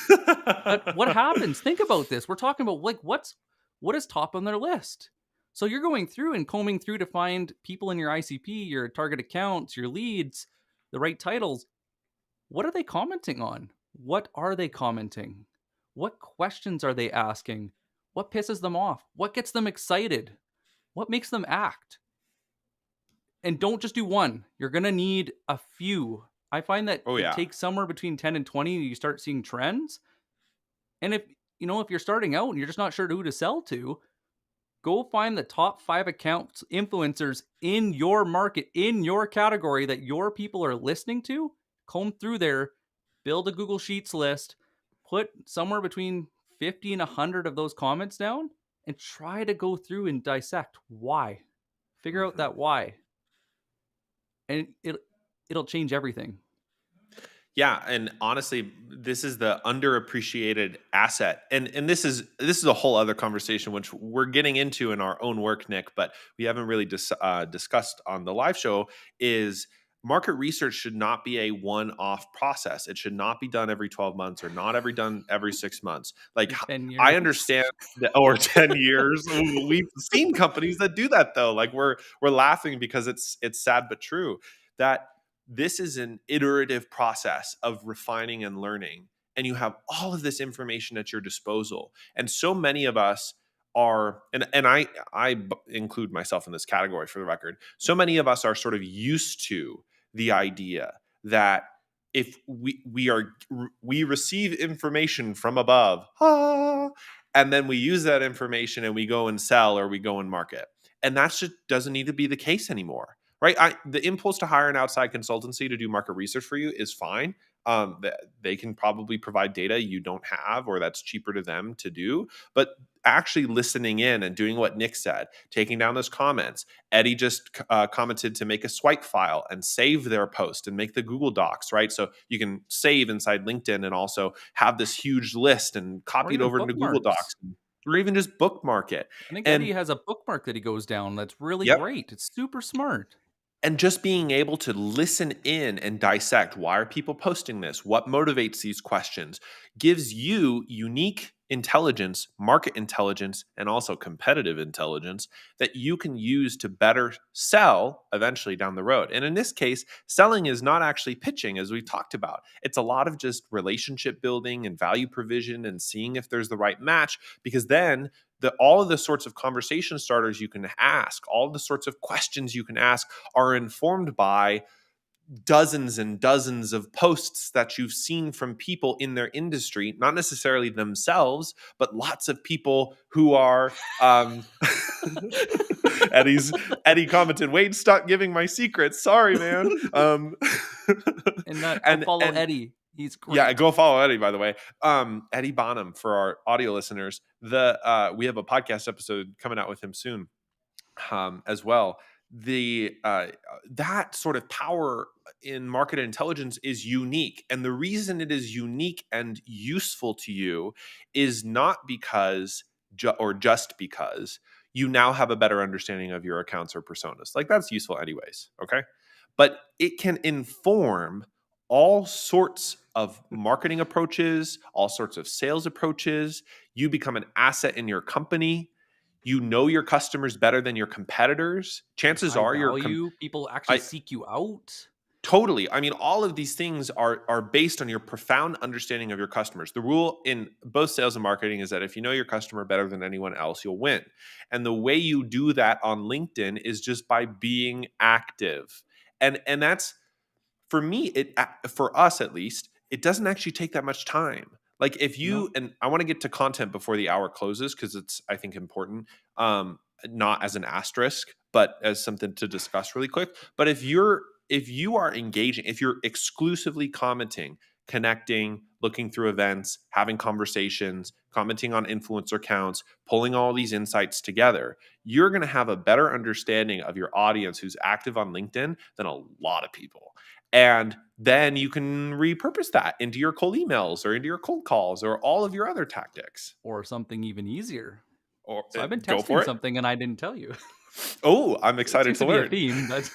but what happens? Think about this. We're talking about like what is top on their list. So you're going through and combing through to find people in your ICP, your target accounts, your leads, the right titles. What are they commenting on? What are they commenting? What questions are they asking? What pisses them off? What gets them excited? What makes them act? And don't just do one. You're going to need a few. I find that Oh, it yeah. takes somewhere between 10 and 20 you start seeing trends. And if you're starting out and you're just not sure who to sell to, go find the top 5 accounts, influencers in your market, in your category that your people are listening to. Comb through there, build a Google Sheets list, put somewhere between 50 and 100 of those comments down, and try to go through and dissect why. Figure out Hmm. that why. And it'll change everything. Yeah, and honestly, this is the underappreciated asset, and this is a whole other conversation which we're getting into in our own work, Nick. But we haven't really discussed on the live show. Is market research should not be a one-off process. It should not be done every 12 months or not every done every 6 months. Like Every 10 I years. understand that, or 10 years. Ooh, we've seen companies that do that though. Like we're laughing because it's sad but true that this is an iterative process of refining and learning, and you have all of this information at your disposal. And so many of us are, and include myself in this category for the record, so many of us are sort of used to the idea that if we receive information from above, and then we use that information and we go and sell or we go and market, and that just doesn't need to be the case anymore, right? The impulse to hire an outside consultancy to do market research for you is fine. They can probably provide data you don't have, or that's cheaper to them to do. But actually listening in and doing what Nick said, taking down those comments. Eddie just commented to make a swipe file and save their post and make the Google Docs, right? So you can save inside LinkedIn and also have this huge list and Or copy it even over into Google bookmarks. Docs, or even just bookmark it. I think And Eddie has a bookmark that he goes down that's really yep, great. It's super smart. and just being able to listen in and dissect, why are people posting this, what motivates these questions, gives you unique intelligence, market intelligence, and also competitive intelligence that you can use to better sell eventually down the road. And in this case, selling is not actually pitching, as we talked about. It's a lot of just relationship building and value provision and seeing if there's the right match, because then all of the sorts of conversation starters you can ask, all the sorts of questions you can ask are informed by dozens and dozens of posts that you've seen from people in their industry, not necessarily themselves, but lots of people who are. Eddie's Eddie commented, "Wade, stop giving my secrets. Sorry, man." And that go follow and Eddie. He's yeah, great. go follow Eddie, by the way. Eddie Bonham, for our audio listeners. We have a podcast episode coming out with him soon, as well. The That sort of power in market intelligence is unique, and the reason it is unique and useful to you is not because or just because you now have a better understanding of your accounts or personas. Like that's useful anyways, okay? But it can inform all sorts of marketing approaches, all sorts of sales approaches. You become an asset in your company. You know your customers better than your competitors. You're Chances high are value. People actually I seek you out. totally. I mean, all of these things are based on your profound understanding of your customers. The rule in both sales and marketing is that if you know your customer better than anyone else, you'll win. And the way you do that on LinkedIn is just by being active. And that's, for me, for us at least, it doesn't actually take that much time. Like if No. you, and I want to get to content before the hour closes because it's, I think, important, not as an asterisk but as something to discuss really quick. But if you are engaging, if you're exclusively commenting, connecting, looking through events, having conversations, commenting on influencer counts, pulling all these insights together, you're going to have a better understanding of your audience who's active on LinkedIn than a lot of people. And then you can repurpose that into your cold emails or into your cold calls or all of your other tactics. Or something even easier. Or So I've been go testing for it. something and I didn't tell you. Oh, I'm It excited seems to to be a learn. theme, but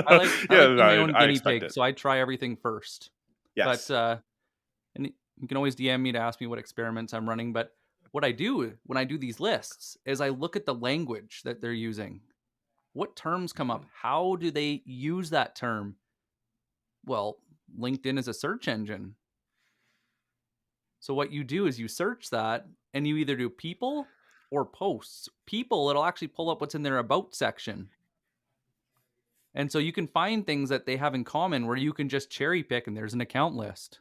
I Yeah, like being my own I guinea expect pig, it. so I try everything first. But Yes. and you can always DM me to ask me what experiments I'm running. But what I do when I do these lists is I look at the language that they're using. What terms come up? Mhm. How do they use that term? Well, LinkedIn is a search engine. So what you do is you search that and you either do people or posts. People, it'll actually pull up what's in their about section. And so you can find things that they have in common where you can just cherry pick and there's an account list.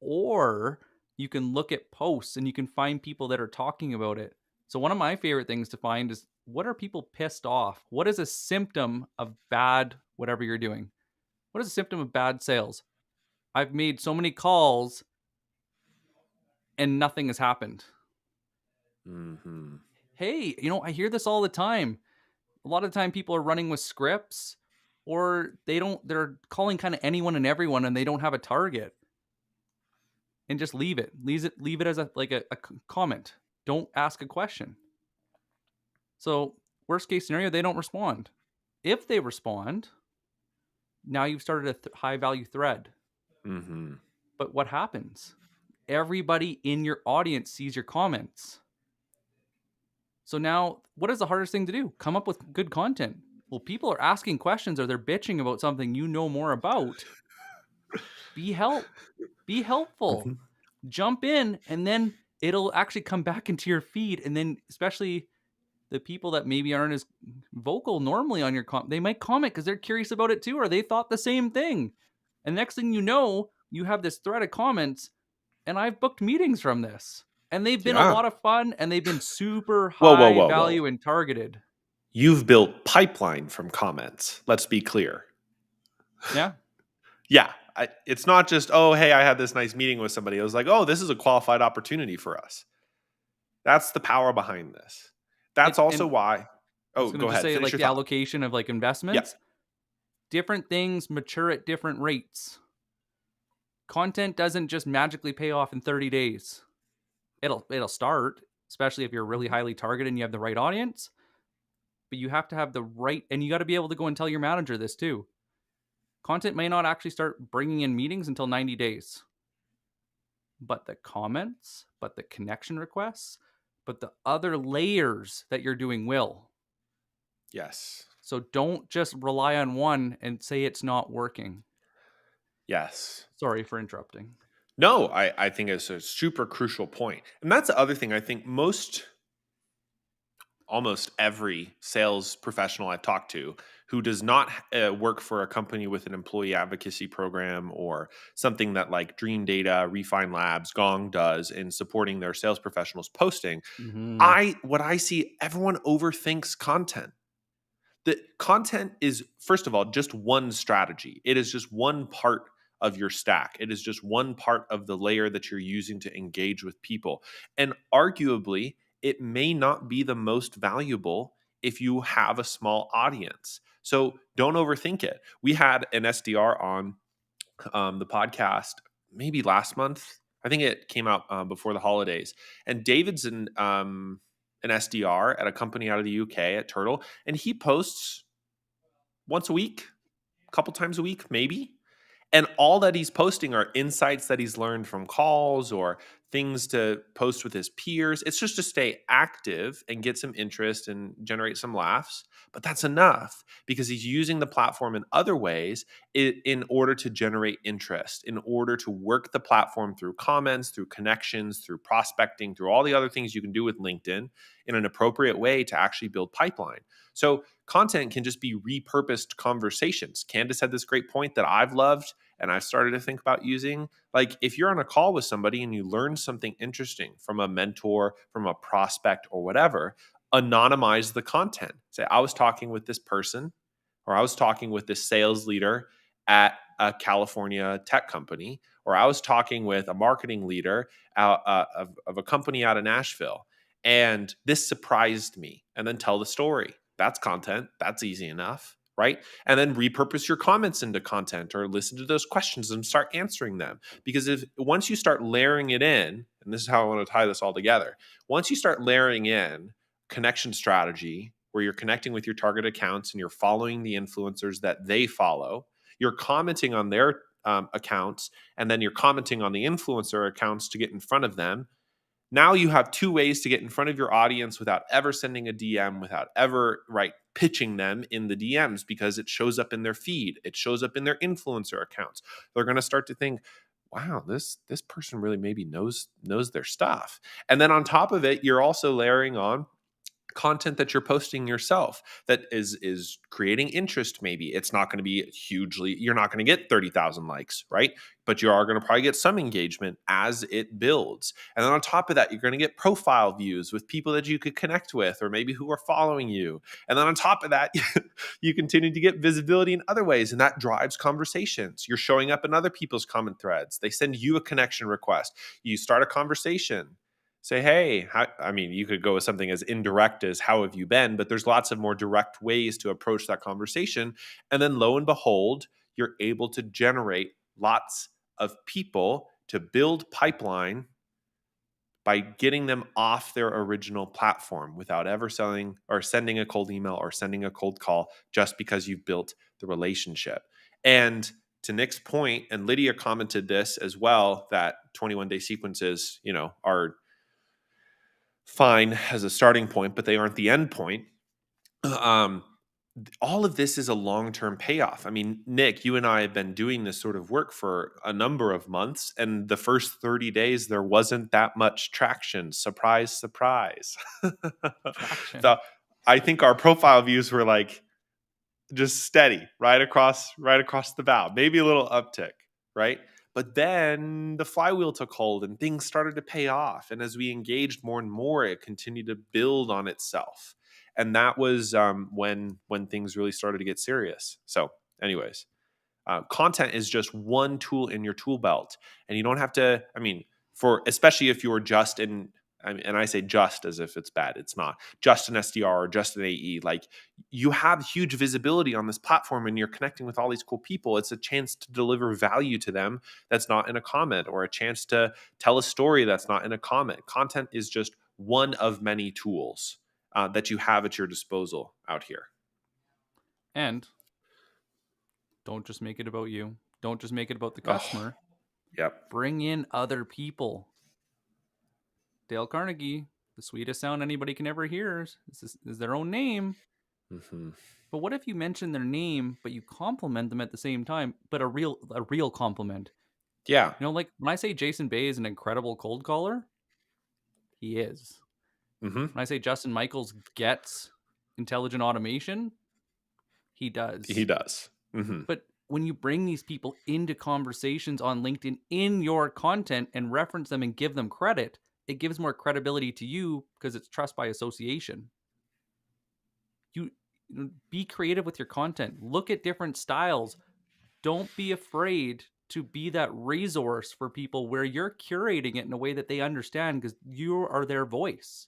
Or you can look at posts and you can find people that are talking about it. So one of my favorite things to find is, what are people pissed off? What is a symptom of bad whatever you're doing? What is a symptom of bad sales? I've made so many calls and nothing has happened. Mhm. Hey, I hear this all the time. A lot of the time people are running with scripts or they're calling kind of anyone and everyone and they don't have a target, and just leave it as a comment. Don't ask a question. So worst case scenario, they don't respond. If they respond, now you've started a high value thread. Mm-hmm. But what happens? Everybody in your audience sees your comments. So now, what is the hardest thing to do? Come up with good content. Well, people are asking questions or they're bitching about something you know more about. Be helpful. Mm-hmm. Jump in, and then it'll actually come back into your feed. And then, especially the people that maybe aren't as vocal normally on your they might comment because they're curious about it too, or they thought the same thing. And next thing you know, you have this thread of comments, and I've booked meetings from this. And they've been a Yeah. lot of fun, and they've been super Whoa, whoa, high whoa, whoa. value and targeted. You've built pipeline from comments. Let's be clear. Yeah. Yeah. It's not just, oh, hey, I had this nice meeting with somebody. I was like, oh, this is a qualified opportunity for us. That's the power behind this. That's also And why. I was Oh, going to go just ahead. say, Finish like, your the thought. allocation of like Yeah. investments, different things mature at different rates. Content doesn't just magically pay off in 30 days. It'll start, especially if you're really Mhm. highly targeted and you have the right audience, but you have to have the right, and you got to be able to go and tell your manager this too. Content may not actually start bringing in meetings until 90 days, but the comments, but the connection requests, but the other layers that you're doing will. Yes. So don't just rely on one and say it's not working. Yes. Sorry for interrupting. No, I think it's a super crucial point. And that's the other thing I think almost every sales professional I've talked to who does not work for a company with an employee advocacy program or something that like Dream Data, Refine Labs, Gong does in supporting their sales professionals posting. Mm-hmm. What I see, everyone overthinks content. The content is, first of all, just one strategy. It is just one part of your stack. It is just one part of the layer that you're using to engage with people. And arguably, it may not be the most valuable if you have a small audience. So don't overthink it. We had an SDR on the podcast maybe last month. I think it came out before the holidays. And David's an SDR at a company out of the UK at Turtle, and he posts once a week, a couple times a week, maybe. And all that he's posting are insights that he's learned from calls or things to post with his peers. It's just to stay active and get some interest and generate some laughs. But that's enough because he's using the platform in other ways in order to generate interest, in order to work the platform through comments, through connections, through prospecting, through all the other things you can do with LinkedIn in an appropriate way to actually build pipeline. So content can just be repurposed conversations. Candace had this great point that I've loved and I've started to think about using. Like, if you're on a call with somebody and you learn something interesting from a mentor, from a prospect, or whatever, anonymize the content. Say, I was talking with this person, or I was talking with this sales leader at a California tech company, or I was talking with a marketing leader of a company out of Nashville. And this surprised me. And then tell the story. That's content. That's easy enough, right? And then repurpose your comments into content or listen to those questions and start answering them. Because if once you start layering it in, and this is how I want to tie this all together, once you start layering in connection strategy where you're connecting with your target accounts and you're following the influencers that they follow, you're commenting on their accounts, and then you're commenting on the influencer accounts to get in front of them. Now you have two ways to get in front of your audience without ever sending a DM, without ever pitching them in the DMs, because it shows up in their feed, it shows up in their influencer accounts. They're going to start to think, wow, this person really maybe knows their stuff. And then on top of it, you're also layering on content that you're posting yourself that is creating interest. Maybe it's not going to be hugely, you're not going to get 30,000 likes, right? But you are going to probably get some engagement as it builds. And then on top of that, you're going to get profile views with people that you could connect with or maybe who are following you. And then on top of that, you continue to get visibility in other ways, and that drives conversations. You're showing up in other people's comment threads. They send you a connection request, you start a conversation. Say, hey, I mean, you could go with something as indirect as how have you been, but there's lots of more direct ways to approach that conversation. And then lo and behold, you're able to generate lots of people to build pipeline by getting them off their original platform without ever selling or sending a cold email or sending a cold call, just because you've built the relationship. And to Nick's point, and Lydia commented this as well, that 21-day sequences, are fine as a starting point, but they aren't the end point. Um, all of this is a long-term payoff. I mean, Nick, you and I have been doing this sort of work for a number of months, and the first 30 days there wasn't that much traction. Surprise, surprise. Traction. So I think our profile views were like just steady, right across the bow, maybe a little uptick, right? But then the flywheel took hold and things started to pay off. And as we engaged more and more, it continued to build on itself. And that was when things really started to get serious. So, anyways, content is just one tool in your tool belt, and you don't have to. I mean, for especially if you're just in, and I say just as if it's bad. It's not just an SDR or just an AE. Like, you have huge visibility on this platform, and you're connecting with all these cool people. It's a chance to deliver value to them that's not in a comment, or a chance to tell a story that's not in a comment. Content is just one of many tools that you have at your disposal out here. And don't just make it about you. Don't just make it about the Oh, customer. yep. Bring in other people. Dale Carnegie, the sweetest sound anybody can ever hear is their own name. Hmm. But what if you mention their name, but you compliment them at the same time, but a real compliment? Yeah. Like when I say Jason Bay is an incredible cold caller, he is. Hmm. When I say Justin Michaels gets intelligent automation, he He does. does. Hmm. But when you bring these people into conversations on LinkedIn in your content and reference them and give them credit, it gives more credibility to you because it's trust by association. You be creative with your content. Look at different styles. Don't be afraid to be that resource for people where you're curating it in a way that they understand because you are their voice.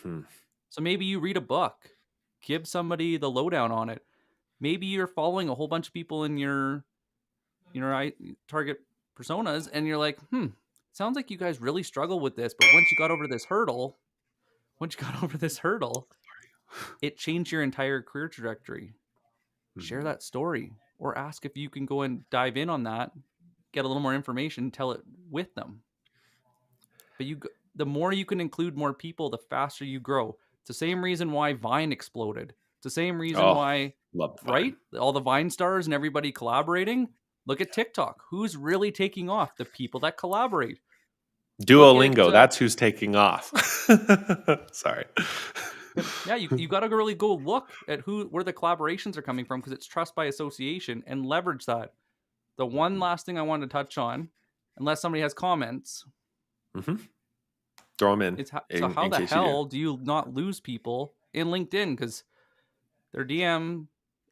Hmm. So maybe you read a book, give somebody the lowdown on it. Maybe you're following a whole bunch of people in your target personas, and you're like, sounds like you guys really struggle with this, but once you got over this hurdle, it changed your entire career trajectory. Share Hmm. that story, or ask if you can go and dive in on that, get a little more information, tell it with them. But the more you can include more people, the faster you grow. It's the same reason why Vine exploded. It's the same reason Oh, why, love Vine. right? All the Vine stars and everybody collaborating. Look at TikTok. Who's really taking off? The people that collaborate. Look at Duolingo, that's who's taking off. Sorry. yeah, you got to really go look at where the collaborations are coming from because it's trust by association and leverage that. The one last thing I wanted to touch on, unless somebody has comments, Hmm. Throw them in, is how in the case you do. hell do you not lose people in LinkedIn because their DM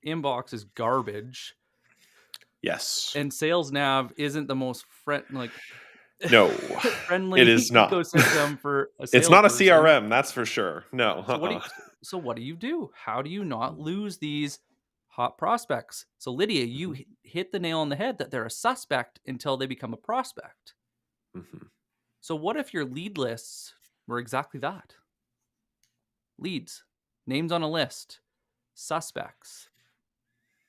inbox is garbage Yes. and sales nav isn't the most No, it friendly is not. ecosystem for a It's not a salesperson. CRM, that's for sure. No. So what do you do? How do you not lose these hot prospects? So Lydia, you Hmm. hit the nail on the head that they're a suspect until they become a prospect. Hmm. So what if your lead lists were exactly that? Leads, names on a list, suspects.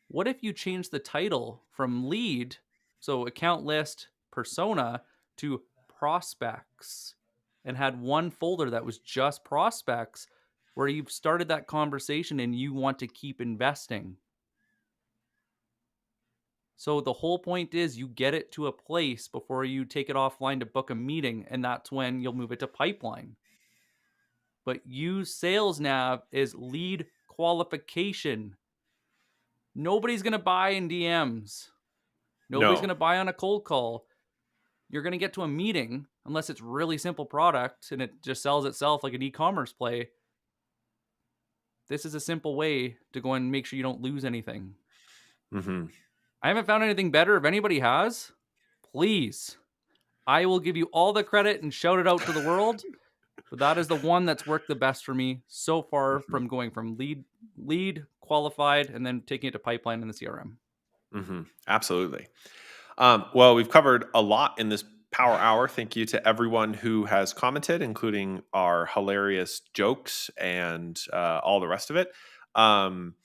What if you change the title from lead, so account list, persona, to prospects, and had one folder that was just prospects where you've started that conversation and you want to keep investing? So the whole point is you get it to a place before you take it offline to book a meeting, and that's when you'll move it to pipeline. But use sales nav as lead qualification. Nobody's going to buy in DMs. Nobody's going No. to buy on a cold call. You're going to get to a meeting unless it's really simple product and it just sells itself like an e-commerce play. This is a simple way to go and make sure you don't lose anything. Hmm. I haven't found anything better. If anybody has, please, I will give you all the credit and shout it out to the world. So that is the one that's worked the best for me so far, Mhm. from going from lead qualified and then taking it to pipeline in the CRM. Absolutely. Well, we've covered a lot in this power hour. Thank you to everyone who has commented, including our hilarious jokes and all the rest of it. Um,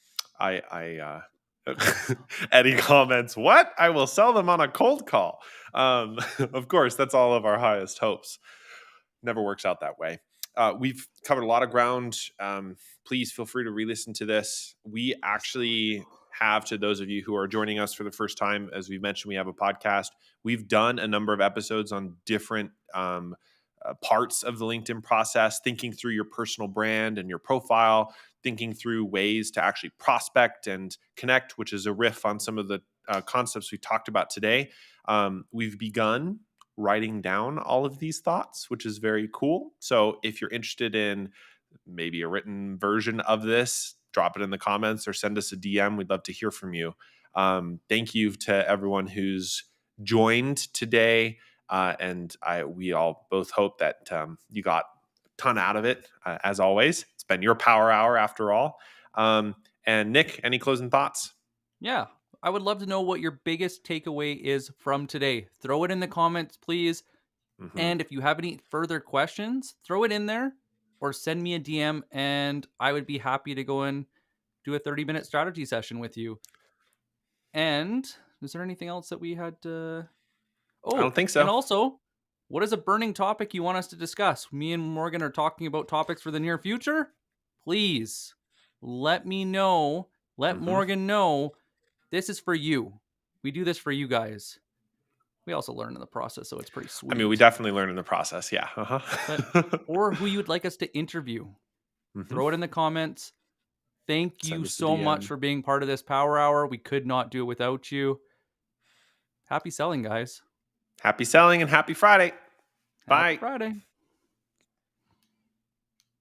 Eddie comments, "What? I will sell them on a cold call." Of course, that's all of our highest hopes. Never works out that way. We've covered a lot of ground. Please feel free to re-listen to this. We actually have, to those of you who are joining us for the first time, as we mentioned, we have a podcast. We've done a number of episodes on different parts of the LinkedIn process, thinking through your personal brand and your profile, thinking through ways to actually prospect and connect, which is a riff on some of the concepts we talked about today. We've begun writing down all of these thoughts, which is very cool. So if you're interested in maybe a written version of this, drop it in the comments or send us a DM. We'd love to hear from you. Thank you to everyone who's joined today. We all both hope that you got a ton out of it. As always, it's been your power hour after all. And Nick, any closing thoughts? Yeah. I would love to know what your biggest takeaway is from today. Throw it in the comments, please. Hmm. And if you have any further questions, throw it in there or send me a DM, and I would be happy to go and do a 30-minute strategy session with you. And is there anything else that we had to... I don't Oh, think and so. also, what is a burning topic you want us to discuss? Me and Morgan are talking about topics for the near future. Please let me know. Let Hmm. Morgan know. This is for you. We do this for you guys. We also learn in the process, so it's pretty I mean, we sweet. definitely learn in the process. Yeah. But Uh-huh. or who you would like us to interview. Hmm. Throw it in the comments. Thank you Send us a so much DM. for being part of this power hour. We could not do it without you. Happy selling, guys. Happy selling and happy Friday. Happy Bye. Friday.